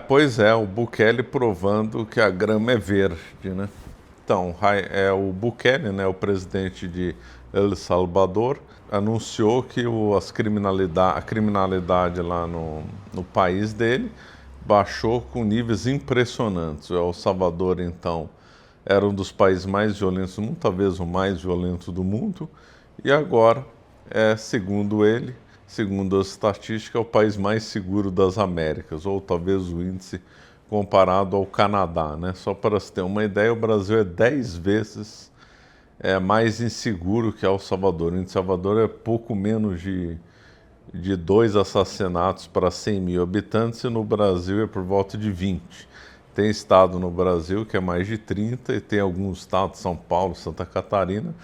Pois é, o Bukele provando que a grama é verde, né? Então, o Bukele, né, o presidente de El Salvador, anunciou que a criminalidade lá no país dele baixou com níveis impressionantes. O El Salvador, então, era um dos países mais violentos do mundo, talvez o mais violento do mundo, e agora, segundo ele, segundo as estatísticas, é o país mais seguro das Américas, ou talvez o índice comparado ao Canadá, né? Só para se ter uma ideia, o Brasil é 10 vezes mais inseguro que El Salvador. Em El Salvador é pouco menos de 2 assassinatos para 100 mil habitantes e no Brasil é por volta de 20. Tem estado no Brasil que é mais de 30 e tem alguns estados, São Paulo, Santa Catarina,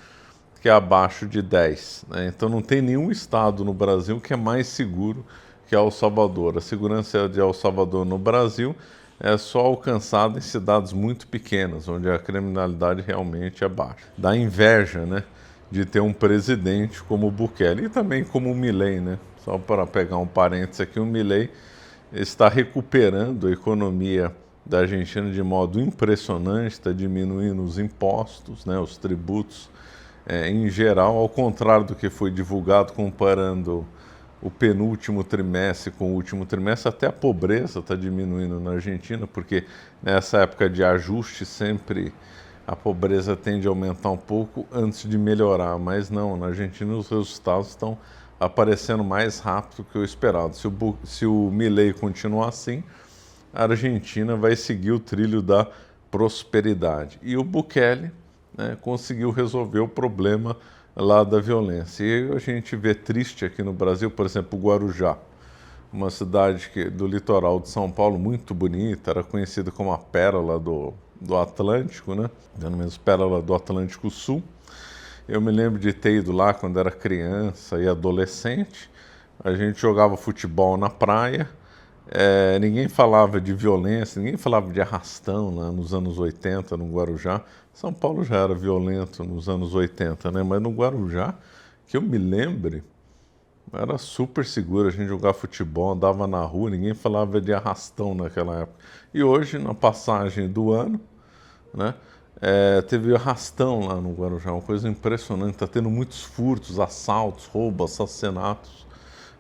que é abaixo de 10. Né? Então não tem nenhum estado no Brasil que é mais seguro que El Salvador. A segurança de El Salvador no Brasil é só alcançada em cidades muito pequenas, onde a criminalidade realmente é baixa. Dá inveja, né, de ter um presidente como o Bukele e também como o Milei, né? Só para pegar um parênteses aqui, o Milei está recuperando a economia da Argentina de modo impressionante, está diminuindo os impostos, né, os tributos em geral, ao contrário do que foi divulgado comparando o penúltimo trimestre com o último trimestre, até a pobreza está diminuindo na Argentina, porque nessa época de ajuste sempre a pobreza tende a aumentar um pouco antes de melhorar, mas não, na Argentina os resultados estão aparecendo mais rápido que o esperado. Se o Milei continuar assim, a Argentina vai seguir o trilho da prosperidade. E o Bukele, né, conseguiu resolver o problema lá da violência. E a gente vê triste aqui no Brasil, por exemplo, Guarujá, uma cidade do litoral de São Paulo muito bonita, era conhecida como a pérola do Atlântico, né? Pelo menos pérola do Atlântico Sul. Eu me lembro de ter ido lá quando era criança e adolescente. A gente jogava futebol na praia. Ninguém falava de violência, ninguém falava de arrastão lá nos anos 80 no Guarujá. São Paulo já era violento nos anos 80, né? Mas no Guarujá, que eu me lembre, era super seguro. A gente jogava futebol, andava na rua, ninguém falava de arrastão naquela época. E hoje, na passagem do ano, né? Teve arrastão lá no Guarujá, uma coisa impressionante. Está tendo muitos furtos, assaltos, roubos, assassinatos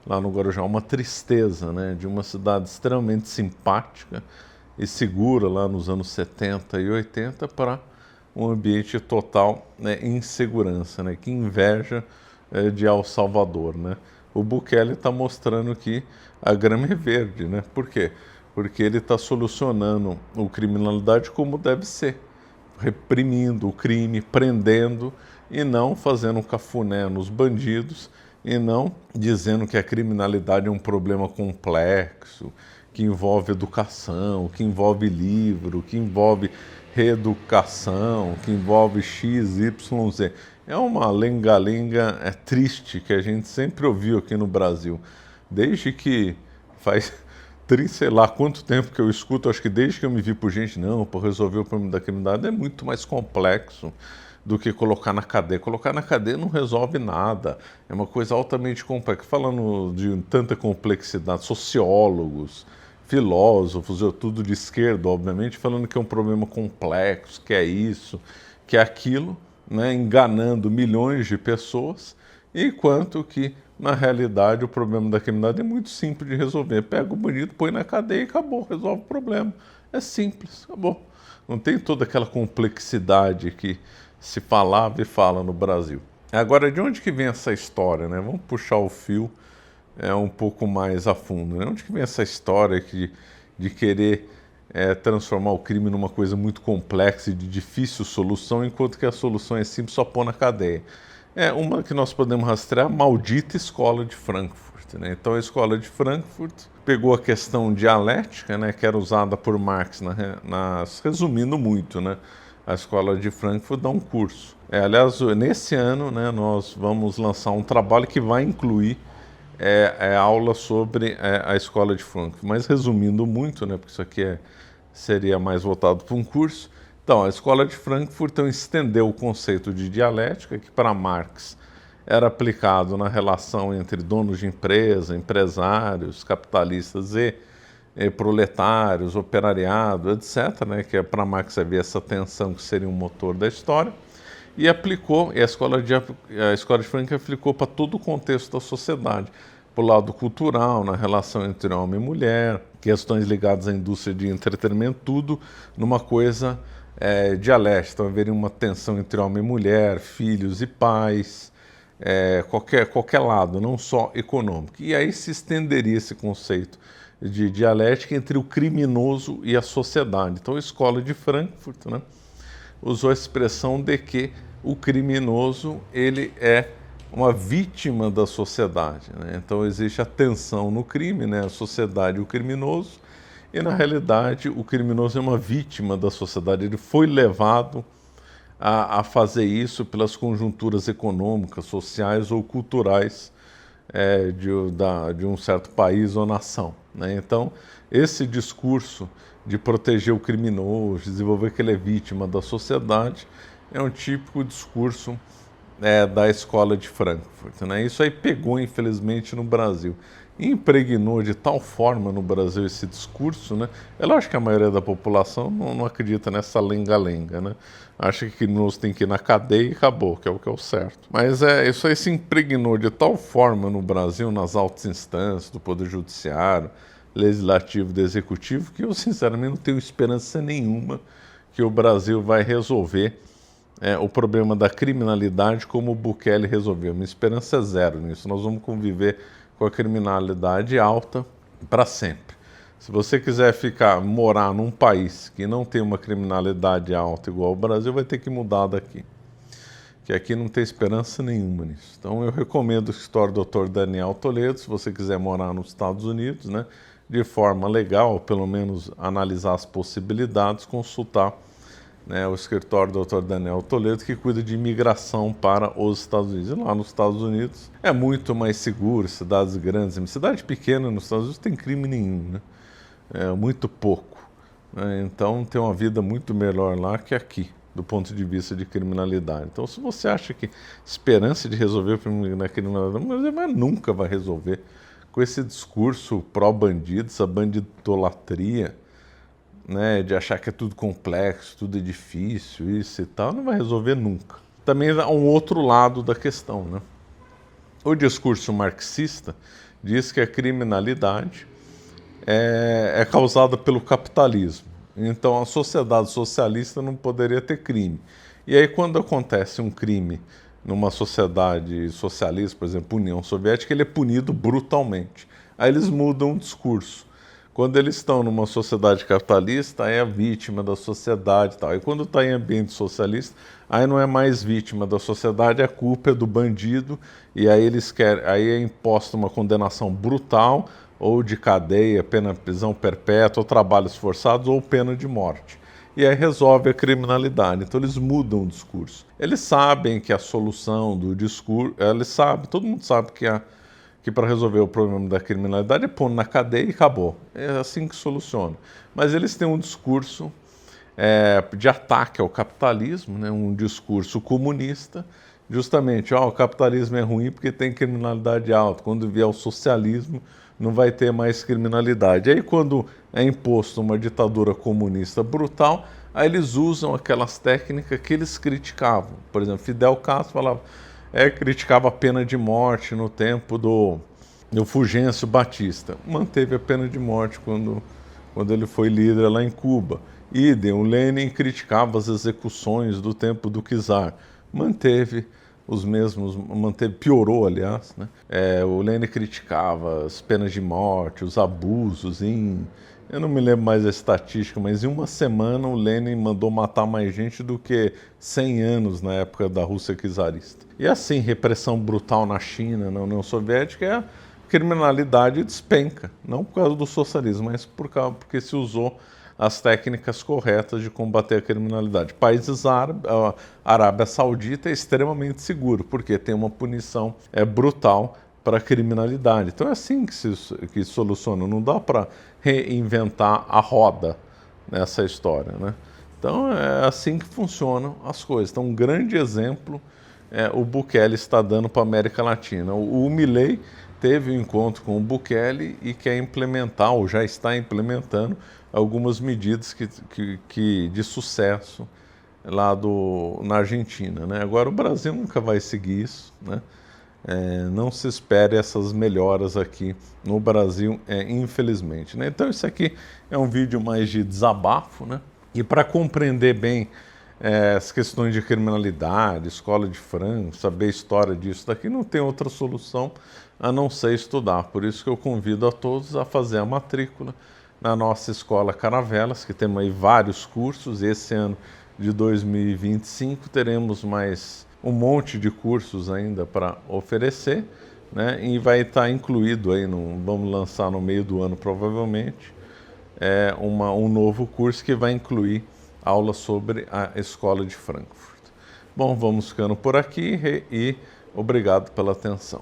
lá no Guarujá. Uma tristeza, né? De uma cidade extremamente simpática e segura lá nos anos 70 e 80 para um ambiente total, né, insegurança, né? Que inveja de El Salvador, né? O Bukele está mostrando que a grama é verde, né? Por quê? Porque ele está solucionando a criminalidade como deve ser, reprimindo o crime, prendendo e não fazendo um cafuné nos bandidos e não dizendo que a criminalidade é um problema complexo, que envolve educação, que envolve livro, que envolve reeducação, que envolve X, Y, Z. É uma lenga-lenga triste que a gente sempre ouviu aqui no Brasil. Desde que faz sei lá quanto tempo que eu escuto, acho que desde que eu me vi por gente, não, para resolver o problema da criminalidade é muito mais complexo do que colocar na cadeia. Colocar na cadeia não resolve nada, é uma coisa altamente complexa. Falando de tanta complexidade, sociólogos, filósofos, eu tudo de esquerda, obviamente, falando que é um problema complexo, que é isso, que é aquilo, né, enganando milhões de pessoas, enquanto que, na realidade, o problema da criminalidade é muito simples de resolver. Pega o bandido, põe na cadeia e acabou, resolve o problema. É simples, acabou. Não tem toda aquela complexidade que se falava e fala no Brasil. Agora, de onde que vem essa história, né? Vamos puxar o fio um pouco mais a fundo, né? Onde que vem essa história de querer transformar o crime numa coisa muito complexa e de difícil solução, enquanto que a solução é simples, só pôr na cadeia? Uma que nós podemos rastrear, a maldita escola de Frankfurt, né? Então a escola de Frankfurt pegou a questão dialética, né, que era usada por Marx, resumindo muito, né? A escola de Frankfurt dá um curso. Aliás, nesse ano, né, nós vamos lançar um trabalho que vai incluir aula sobre a escola de Frankfurt. Mas resumindo muito, né, porque isso aqui seria mais voltado para um curso. Então, a escola de Frankfurt então, estendeu o conceito de dialética, que para Marx era aplicado na relação entre donos de empresa, empresários, capitalistas e proletários, operariado, etc., né, que para Marx havia essa tensão que seria um motor da história, e aplicou, e a escola de Frankfurt aplicou para todo o contexto da sociedade, para o lado cultural, na relação entre homem e mulher, questões ligadas à indústria de entretenimento, tudo numa coisa dialética. Então haveria uma tensão entre homem e mulher, filhos e pais, qualquer lado, não só econômico. E aí se estenderia esse conceito de dialética entre o criminoso e a sociedade. Então a escola de Frankfurt, né, usou a expressão de que o criminoso ele é uma vítima da sociedade, né? Então existe a tensão no crime, né, a sociedade e o criminoso, e na realidade o criminoso é uma vítima da sociedade, ele foi levado a fazer isso pelas conjunturas econômicas, sociais ou culturais de um certo país ou nação, né? Então, esse discurso de proteger o criminoso, desenvolver que ele é vítima da sociedade, é um típico discurso da escola de Frankfurt, né? Isso aí pegou, infelizmente, no Brasil. Impregnou de tal forma no Brasil esse discurso, né? Eu acho que a maioria da população não acredita nessa lenga-lenga, né? Acha que criminoso tem que ir na cadeia e acabou, que é o certo. Mas isso aí se impregnou de tal forma no Brasil, nas altas instâncias do Poder Judiciário, Legislativo e do Executivo, que eu sinceramente não tenho esperança nenhuma que o Brasil vai resolver o problema da criminalidade como o Bukele resolveu. Minha esperança é zero nisso. Nós vamos conviver com a criminalidade alta para sempre. Se você quiser morar num país que não tem uma criminalidade alta igual ao Brasil, vai ter que mudar daqui. Que aqui não tem esperança nenhuma nisso. Então eu recomendo o escritório do Dr. Daniel Toledo, se você quiser morar nos Estados Unidos, né, de forma legal, ou pelo menos analisar as possibilidades, consultar, né, o escritório do Dr. Daniel Toledo, que cuida de imigração para os Estados Unidos. E lá nos Estados Unidos é muito mais seguro, cidades grandes. Cidade pequena nos Estados Unidos não tem crime nenhum, né? Muito pouco, né? Então tem uma vida muito melhor lá que aqui, do ponto de vista de criminalidade. Então, se você acha que esperança de resolver o problema da criminalidade, mas nunca vai resolver com esse discurso pró-bandido, essa bandidolatria, né, de achar que é tudo complexo, tudo é difícil, isso e tal, não vai resolver nunca. Também há um outro lado da questão, né? O discurso marxista diz que a criminalidade é causada pelo capitalismo. Então a sociedade socialista não poderia ter crime. E aí quando acontece um crime numa sociedade socialista, por exemplo, União Soviética, ele é punido brutalmente. Aí eles mudam o discurso. Quando eles estão numa sociedade capitalista, é a vítima da sociedade e tal. E quando está em ambiente socialista, aí não é mais vítima da sociedade, a culpa é do bandido, e aí aí é imposta uma condenação brutal, ou de cadeia, pena de prisão perpétua, ou trabalhos forçados, ou pena de morte. E aí resolve a criminalidade. Então eles mudam o discurso. Eles sabem que a solução do discurso, todo mundo sabe que para resolver o problema da criminalidade é pôr na cadeia e acabou. É assim que soluciona. Mas eles têm um discurso de ataque ao capitalismo, né? Um discurso comunista, justamente, o capitalismo é ruim porque tem criminalidade alta. Quando vier o socialismo, não vai ter mais criminalidade. Aí quando é imposto uma ditadura comunista brutal, aí eles usam aquelas técnicas que eles criticavam. Por exemplo, Fidel Castro falava, criticava a pena de morte no tempo do Fulgêncio Batista. Manteve a pena de morte quando ele foi líder lá em Cuba. Idem, o Lenin criticava as execuções do tempo do czar. Manteve os mesmos, piorou, aliás, né? O Lenin criticava as penas de morte, os abusos eu não me lembro mais a estatística, mas em uma semana o Lenin mandou matar mais gente do que 100 anos na época da Rússia czarista. E assim, repressão brutal na China, na União Soviética, a criminalidade despenca, não por causa do socialismo, mas porque se usou as técnicas corretas de combater a criminalidade. Países árabes, a Arábia Saudita é extremamente seguro, porque tem uma punição brutal para a criminalidade. Então é assim que soluciona, não dá para reinventar a roda nessa história, né? Então é assim que funcionam as coisas. Então um grande exemplo o Bukele está dando para a América Latina. O Milei teve um encontro com o Bukele e quer implementar, ou já está implementando, algumas medidas de sucesso lá na Argentina, né? Agora, o Brasil nunca vai seguir isso, né? Não se espere essas melhoras aqui no Brasil, infelizmente, né? Então, isso aqui é um vídeo mais de desabafo, né? E para compreender bem as questões de criminalidade, escola de frango, saber a história disso daqui, não tem outra solução a não ser estudar. Por isso que eu convido a todos a fazer a matrícula na nossa Escola Caravelas, que temos aí vários cursos. Esse ano de 2025 teremos mais um monte de cursos ainda para oferecer, né? E vai estar incluído aí, vamos lançar no meio do ano provavelmente, um novo curso que vai incluir aulas sobre a Escola de Frankfurt. Bom, vamos ficando por aqui e obrigado pela atenção.